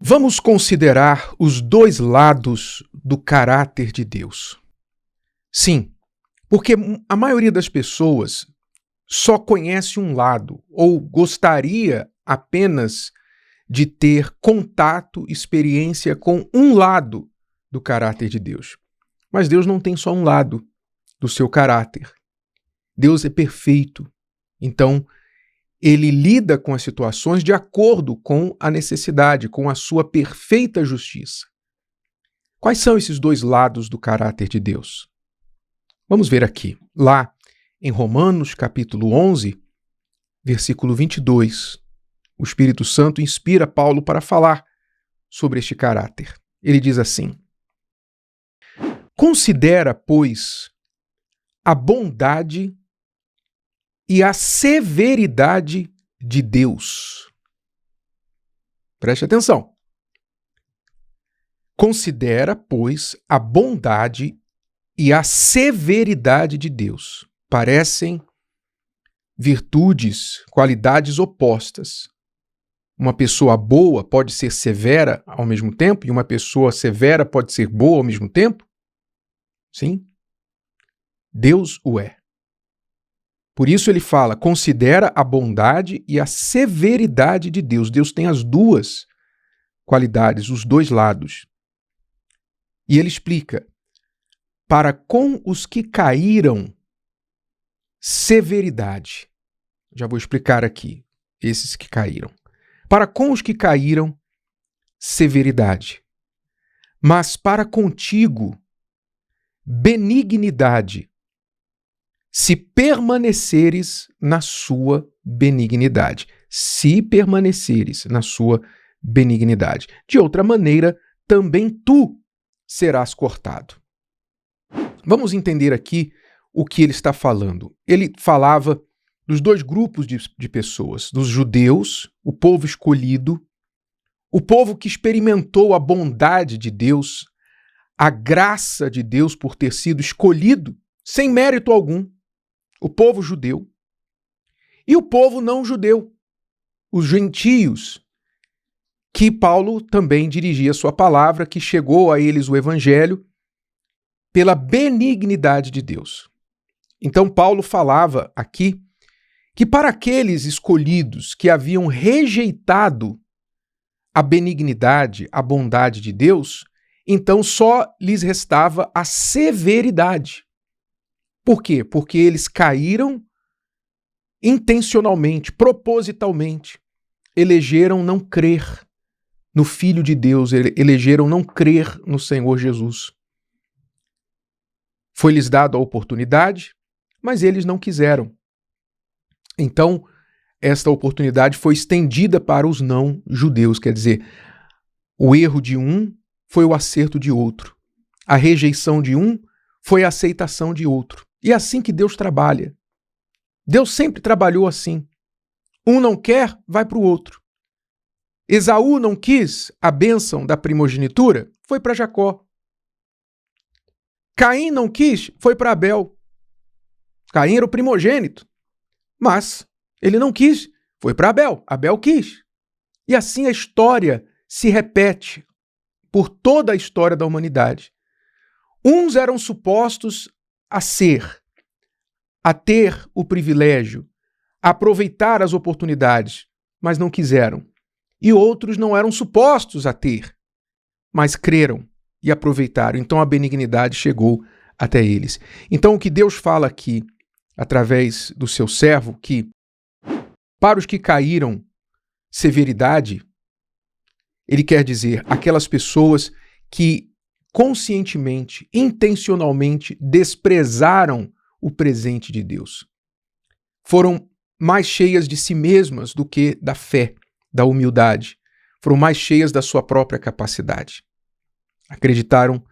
Vamos considerar os dois lados do caráter de Deus. Sim, porque a maioria das pessoas só conhece um lado ou gostaria apenas de ter contato, experiência com um lado do caráter de Deus. Mas Deus não tem só um lado do seu caráter. Deus é perfeito. Então, ele lida com as situações de acordo com a necessidade, com a sua perfeita justiça. Quais são esses dois lados do caráter de Deus? Vamos ver aqui. Lá em Romanos, capítulo 11, versículo 22, o Espírito Santo inspira Paulo para falar sobre este caráter. Ele diz assim: considera, pois, a bondade e a severidade de Deus. Preste atenção. Considera, pois, a bondade e a severidade de Deus. Parecem virtudes, qualidades opostas. Uma pessoa boa pode ser severa ao mesmo tempo, e uma pessoa severa pode ser boa ao mesmo tempo? Sim. Deus o é. Por isso ele fala, considera a bondade e a severidade de Deus. Deus tem as duas qualidades, os dois lados. E ele explica, para com os que caíram, severidade. Já vou explicar aqui, esses que caíram. Para com os que caíram, severidade. Mas para contigo, benignidade, se permaneceres na sua benignidade. Se permaneceres na sua benignidade. De outra maneira, também tu serás cortado. Vamos entender aqui o que ele está falando. Ele falava dos dois grupos de pessoas, dos judeus, o povo escolhido, o povo que experimentou a bondade de Deus, a graça de Deus por ter sido escolhido sem mérito algum, o povo judeu, e o povo não judeu, os gentios, que Paulo também dirigia sua palavra, que chegou a eles o evangelho pela benignidade de Deus. Então Paulo falava aqui que para aqueles escolhidos que haviam rejeitado a benignidade, a bondade de Deus, então só lhes restava a severidade. Por quê? Porque eles caíram intencionalmente, propositalmente, elegeram não crer no Filho de Deus, elegeram não crer no Senhor Jesus. Foi-lhes dada a oportunidade, mas eles não quiseram. Então, esta oportunidade foi estendida para os não-judeus, quer dizer, o erro de um foi o acerto de outro. A rejeição de um foi a aceitação de outro. E é assim que Deus trabalha. Deus sempre trabalhou assim. Um não quer, vai para o outro. Esaú não quis a bênção da primogenitura, foi para Jacó. Caim não quis, foi para Abel. Caim era o primogênito, mas ele não quis, foi para Abel. Abel quis. E assim a história se repete por toda a história da humanidade. Uns eram supostos a ser, a ter o privilégio, a aproveitar as oportunidades, mas não quiseram. E outros não eram supostos a ter, mas creram e aproveitaram. Então a benignidade chegou até eles. Então o que Deus fala aqui, através do seu servo, que para os que caíram, severidade, ele quer dizer aquelas pessoas que conscientemente, intencionalmente desprezaram o presente de Deus. Foram mais cheias de si mesmas do que da fé, da humildade. Foram mais cheias da sua própria capacidade. Acreditaram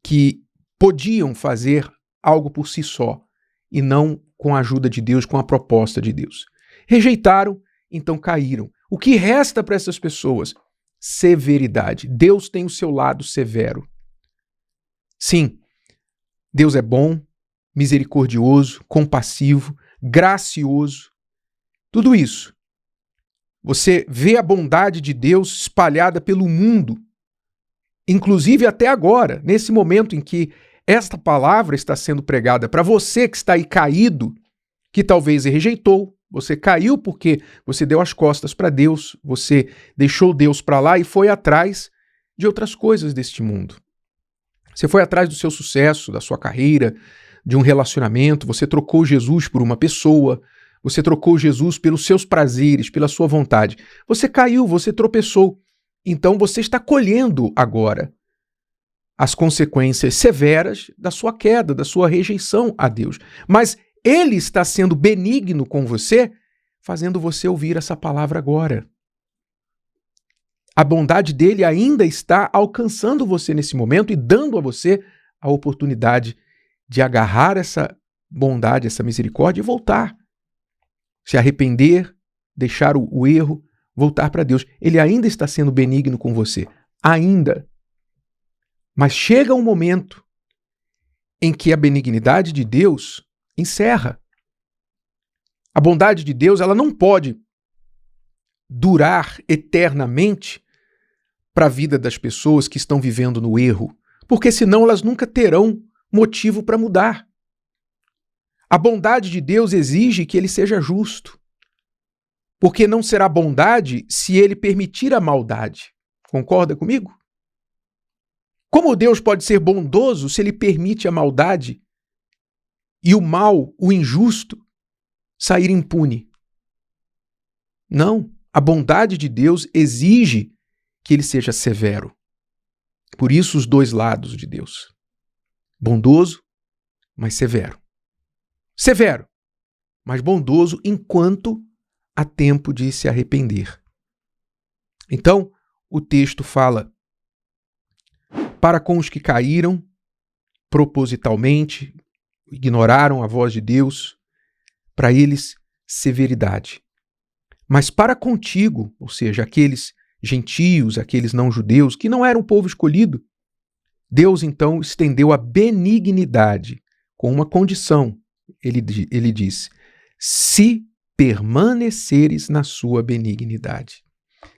que podiam fazer algo por si só e não com a ajuda de Deus, com a proposta de Deus. Rejeitaram, então caíram. O que resta para essas pessoas? Severidade. Deus tem o seu lado severo. Sim, Deus é bom, misericordioso, compassivo, gracioso. Tudo isso. Você vê a bondade de Deus espalhada pelo mundo, inclusive até agora, nesse momento em que esta palavra está sendo pregada para você que está aí caído, que talvez rejeitou, você caiu porque você deu as costas para Deus, você deixou Deus para lá e foi atrás de outras coisas deste mundo. Você foi atrás do seu sucesso, da sua carreira, de um relacionamento, você trocou Jesus por uma pessoa, você trocou Jesus pelos seus prazeres, pela sua vontade. Você caiu, você tropeçou. Então você está colhendo agora as consequências severas da sua queda, da sua rejeição a Deus. Mas Ele está sendo benigno com você, fazendo você ouvir essa palavra agora. A bondade dele ainda está alcançando você nesse momento e dando a você a oportunidade de agarrar essa bondade, essa misericórdia e voltar. Se arrepender, deixar o erro, voltar para Deus. Ele ainda está sendo benigno com você. Ainda. Mas chega um momento em que a benignidade de Deus encerra. A bondade de Deus, ela não pode durar eternamente para a vida das pessoas que estão vivendo no erro, porque senão elas nunca terão motivo para mudar. A bondade de Deus exige que ele seja justo, porque não será bondade se ele permitir a maldade. Concorda comigo? Como Deus pode ser bondoso se ele permite a maldade e o mal, o injusto, sair impune? Não, a bondade de Deus exige que ele seja severo. Por isso os dois lados de Deus. Bondoso, mas severo. Severo, mas bondoso enquanto há tempo de se arrepender. Então, o texto fala: para com os que caíram propositalmente, ignoraram a voz de Deus, para eles severidade. Mas para contigo, ou seja, aqueles gentios, aqueles não judeus, que não eram o povo escolhido, Deus então estendeu a benignidade com uma condição. Ele diz: se permaneceres na sua benignidade.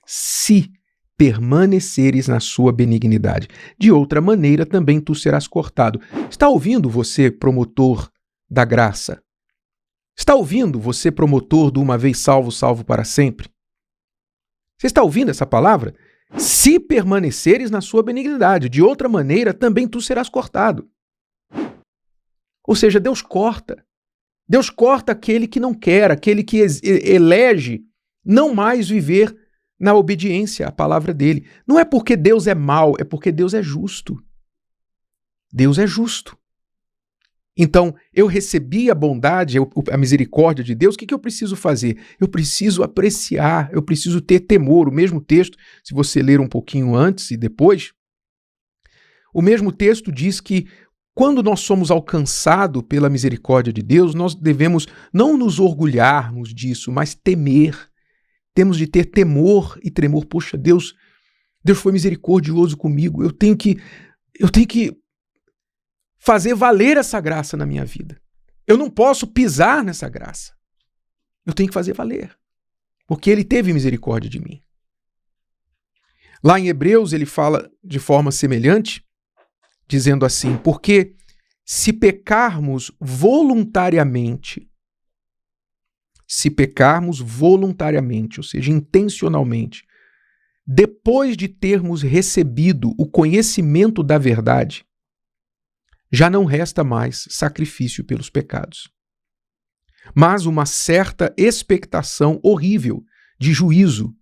Se permaneceres na sua benignidade. De outra maneira, também tu serás cortado. Está ouvindo você, promotor da graça? Está ouvindo você, promotor do uma vez salvo, salvo para sempre? Você está ouvindo essa palavra? Se permaneceres na sua benignidade. De outra maneira, também tu serás cortado. Ou seja, Deus corta. Deus corta aquele que não quer, aquele que elege não mais viver na obediência à palavra dele. Não é porque Deus é mau, é porque Deus é justo. Deus é justo. Então, eu recebi a bondade, a misericórdia de Deus, o que eu preciso fazer? Eu preciso apreciar, eu preciso ter temor. O mesmo texto, se você ler um pouquinho antes e depois, o mesmo texto diz que quando nós somos alcançados pela misericórdia de Deus, nós devemos não nos orgulharmos disso, mas temer. Temos de ter temor e tremor. Poxa, Deus foi misericordioso comigo. Eu tenho que fazer valer essa graça na minha vida. Eu não posso pisar nessa graça. Eu tenho que fazer valer, porque Ele teve misericórdia de mim. Lá em Hebreus ele fala de forma semelhante, dizendo assim: porque se pecarmos voluntariamente, ou seja, intencionalmente, depois de termos recebido o conhecimento da verdade, já não resta mais sacrifício pelos pecados, mas uma certa expectação horrível de juízo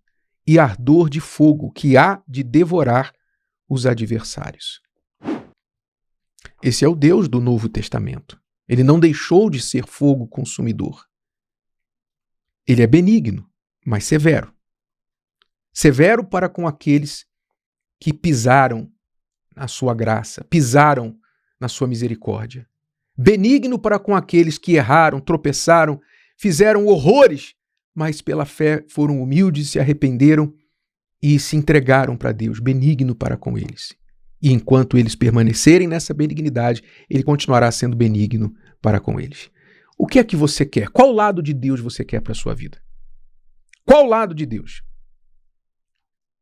e ardor de fogo que há de devorar os adversários. Esse é o Deus do Novo Testamento. Ele não deixou de ser fogo consumidor. Ele é benigno, mas severo. Severo para com aqueles que pisaram na sua graça, pisaram na sua misericórdia. Benigno para com aqueles que erraram, tropeçaram, fizeram horrores, mas pela fé foram humildes, se arrependeram e se entregaram para Deus. Benigno para com eles. E enquanto eles permanecerem nessa benignidade, ele continuará sendo benigno para com eles. O que é que você quer? Qual lado de Deus você quer para a sua vida? Qual lado de Deus?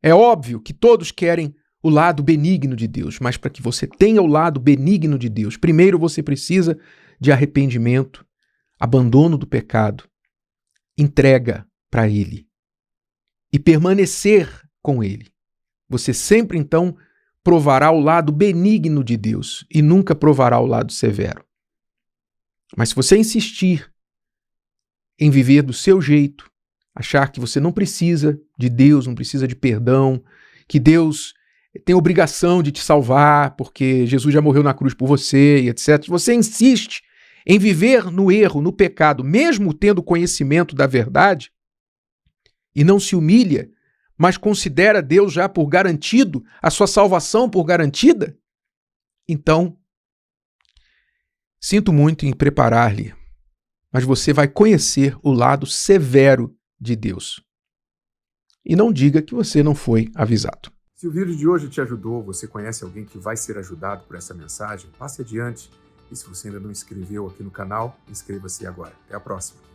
É óbvio que todos querem o lado benigno de Deus, mas para que você tenha o lado benigno de Deus, primeiro você precisa de arrependimento, abandono do pecado, entrega para Ele e permanecer com Ele. Você sempre, então, provará o lado benigno de Deus e nunca provará o lado severo. Mas se você insistir em viver do seu jeito, achar que você não precisa de Deus, não precisa de perdão, que Deus tem obrigação de te salvar porque Jesus já morreu na cruz por você e etc. Se você insiste em viver no erro, no pecado, mesmo tendo conhecimento da verdade, e não se humilha, mas considera Deus já por garantido, a sua salvação por garantida, então, sinto muito em preparar-lhe, mas você vai conhecer o lado severo de Deus. E não diga que você não foi avisado. Se o vídeo de hoje te ajudou, você conhece alguém que vai ser ajudado por essa mensagem, passe adiante. E se você ainda não inscreveu aqui no canal, inscreva-se agora. Até a próxima.